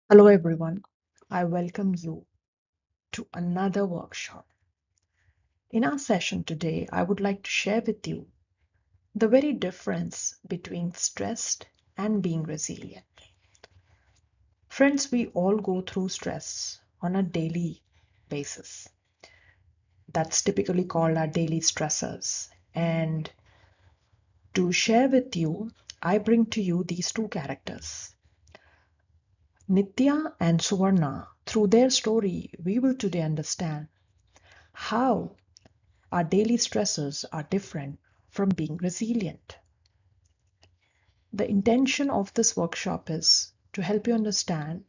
Hello, everyone. I welcome you to another workshop. In our session today, I would like to share with you the very difference between stressed and being resilient. Friends, we all go through stress on a daily basis. That's typically called our daily stressors. And to share with you, I bring to you these two characters, Nitya and Suvarna. Through their story, we will today understand how our daily stresses are different from being resilient. The intention of this workshop is to help you understand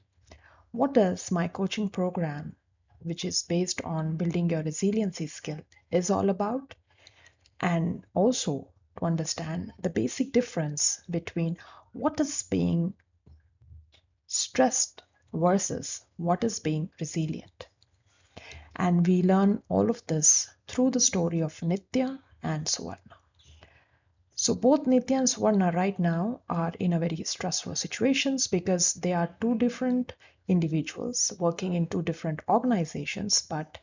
what does my coaching program, which is based on building your resiliency skill, is all about, and also to understand the basic difference between what is being stressed versus what is being resilient. And we learn all of this through the story of Nitya and Suvarna. So both Nitya and Swarna right now are in a very stressful situations because they are two different individuals working in two different organizations but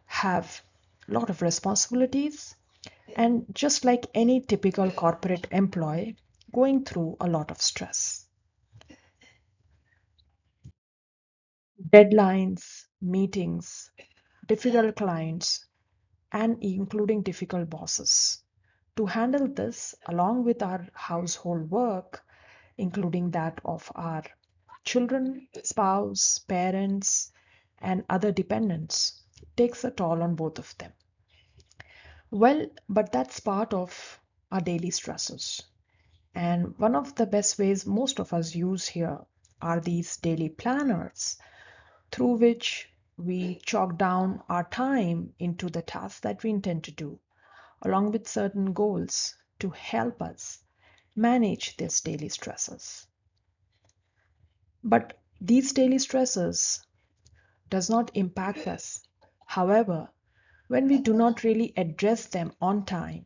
have a lot of responsibilities and just like any typical corporate employee going through a lot of stress. Deadlines, meetings, difficult clients, and including difficult bosses. To handle this, along with our household work, including that of our children, spouse, parents, and other dependents, takes a toll on both of them. Well, but that's part of our daily stresses. And one of the best ways most of us use here are these daily planners through which we chalk down our time into the tasks that we intend to do, along with certain goals to help us manage these daily stresses. But these daily stresses does not impact us. However, when we do not really address them on time,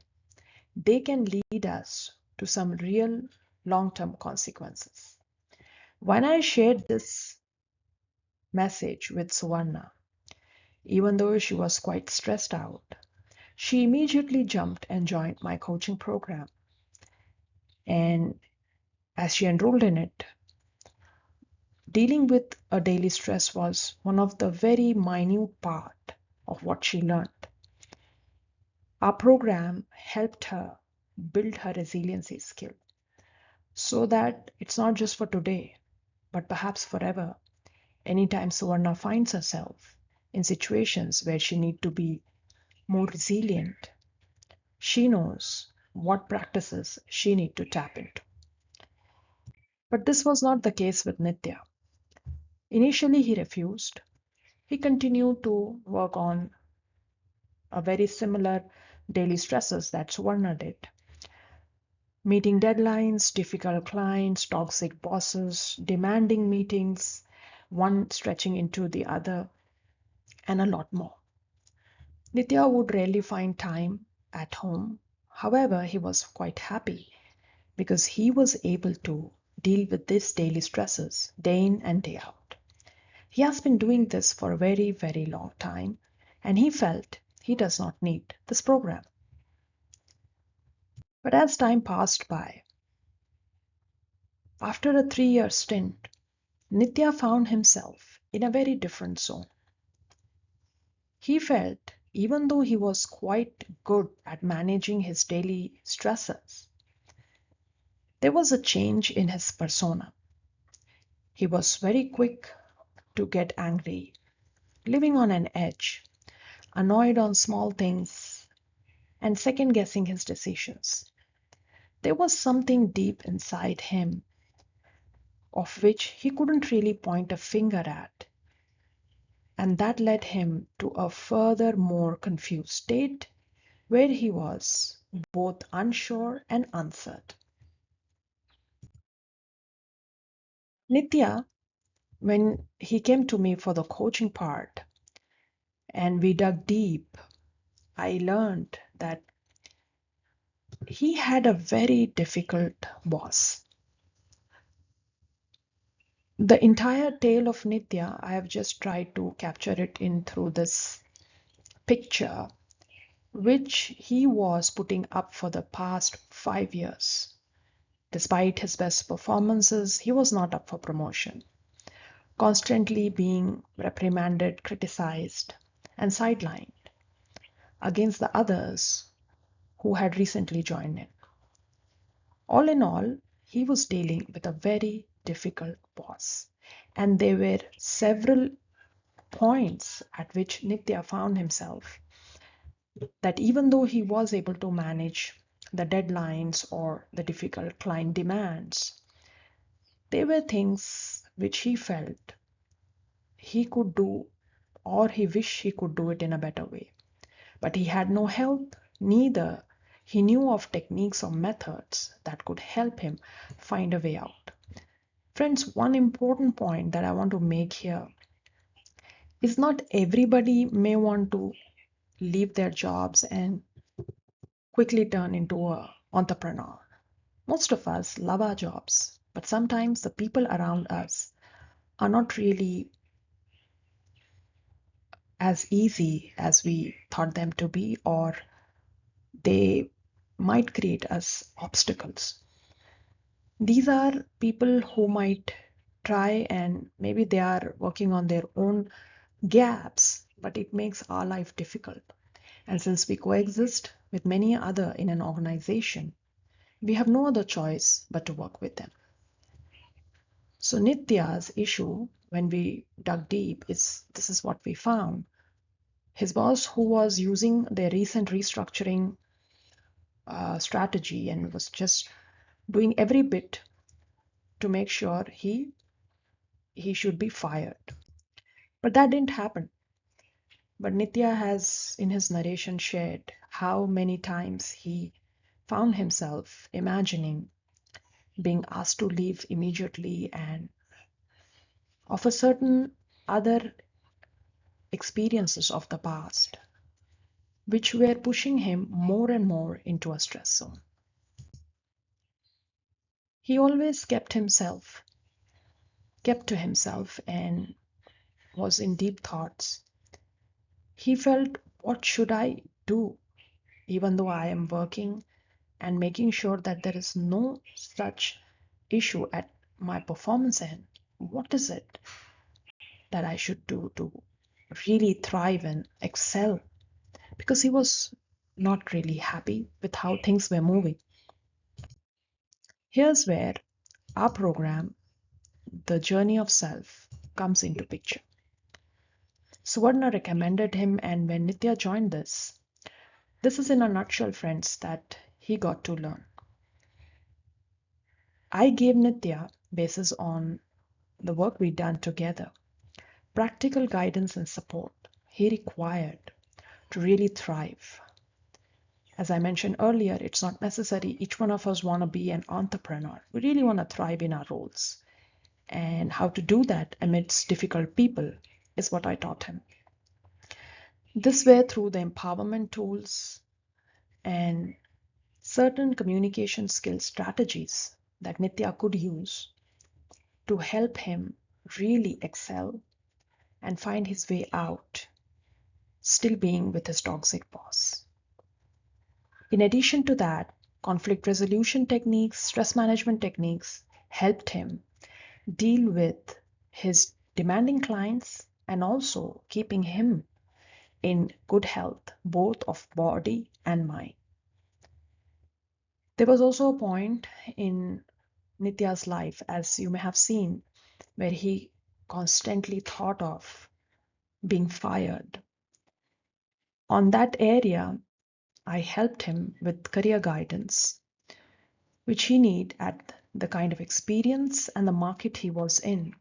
they can lead us to some real long-term consequences. When I shared this message with Suvarna, even though she was quite stressed out, she immediately jumped and joined my coaching program. And as she enrolled in it, dealing with a daily stress was one of the very minute part of what she learned. Our program helped her build her resiliency skill so that it's not just for today, but perhaps forever. Anytime Suvarna finds herself in situations where she needs to be more resilient, she knows what practices she needs to tap into. But this was not the case with Nitya. Initially, he refused. He continued to work on a very similar daily stresses that Suvarna did. Meeting deadlines, difficult clients, toxic bosses, demanding meetings, one stretching into the other, and a lot more. Nitya would rarely find time at home. However, he was quite happy because he was able to deal with these daily stresses day in and day out. He has been doing this for a very, very long time, and he felt he does not need this program. But as time passed by, after a 3-year stint, Nitya found himself in a very different zone. He felt, even though he was quite good at managing his daily stresses, there was a change in his persona. He was very quick to get angry, living on an edge, annoyed on small things, and second guessing his decisions. There was something deep inside him of which he couldn't really point a finger at, and that led him to a further more confused state where he was both unsure and uncertain. Nitya, when he came to me for the coaching part and we dug deep, I learned that he had a very difficult boss. The entire tale of Nitya, I have just tried to capture it in through this picture, which he was putting up for the past 5 years. Despite his best performances, he was not up for promotion, constantly being reprimanded, criticized, and sidelined against the others who had recently joined in. All in all, he was dealing with a very difficult boss, and there were several points at which Nitya found himself that even though he was able to manage the deadlines or the difficult client demands, there were things which he felt he could do or he wished he could do it in a better way. But he had no help, neither he knew of techniques or methods that could help him find a way out. Friends, one important point that I want to make here is not everybody may want to leave their jobs and quickly turn into an entrepreneur. Most of us love our jobs, but sometimes the people around us are not really as easy as we thought them to be, or they might create us obstacles. These are people who might try and maybe they are working on their own gaps, but it makes our life difficult. And since we coexist with many other in an organization, we have no other choice but to work with them. So Nitya's issue, when we dug deep, is this is what we found. His boss, who was using their recent restructuring strategy and was just doing every bit to make sure he should be fired. But that didn't happen. But Nitya has, in his narration, shared how many times he found himself imagining being asked to leave immediately and of a certain other experiences of the past, which were pushing him more and more into a stress zone. He always kept to himself, and was in deep thoughts. He felt, what should I do, even though I am working and making sure that there is no such issue at my performance end? What is it that I should do to really thrive and excel? Because he was not really happy with how things were moving. Here's where our program, The Journey of Self, comes into picture. Suvarna recommended him, and when Nitya joined this is in a nutshell, friends, that he got to learn. I gave Nitya, basis on the work we done together, practical guidance and support he required to really thrive. As I mentioned earlier, it's not necessary each one of us want to be an entrepreneur. We really want to thrive in our roles. And how to do that amidst difficult people is what I taught him. This way, through the empowerment tools and certain communication skill strategies that Nitya could use to help him really excel and find his way out, still being with his toxic boss. In addition to that, conflict resolution techniques, stress management techniques helped him deal with his demanding clients and also keeping him in good health, both of body and mind. There was also a point in Nitya's life, as you may have seen, where he constantly thought of being fired. On that area, I helped him with career guidance, which he needed at the kind of experience and the market he was in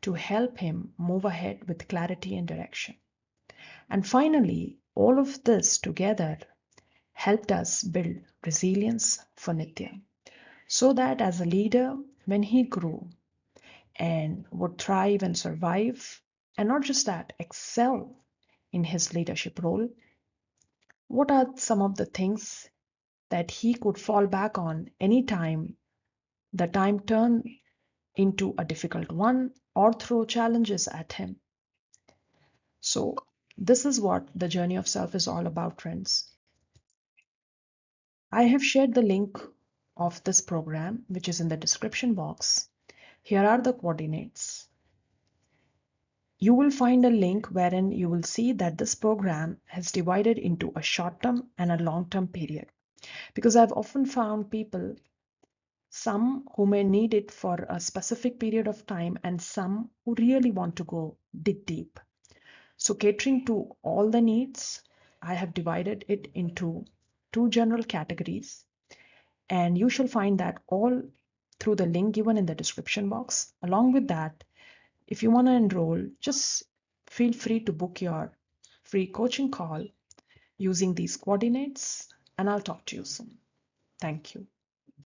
to help him move ahead with clarity and direction. And finally, all of this together helped us build resilience for Nitya, so that as a leader, when he grew and would thrive and survive, and not just that, excel in his leadership role, what are some of the things that he could fall back on anytime the time turned into a difficult one or throw challenges at him. So this is what the journey of self is all about, friends. I have shared the link of this program, which is in the description box. Here are the coordinates. You will find a link wherein you will see that this program has divided into a short-term and a long-term period. Because I've often found people, some who may need it for a specific period of time and some who really want to go dig deep. So catering to all the needs, I have divided it into two general categories, and you shall find that all through the link given in the description box. Along with that, if you want to enroll, just feel free to book your free coaching call using these coordinates, and I'll talk to you soon. Thank you.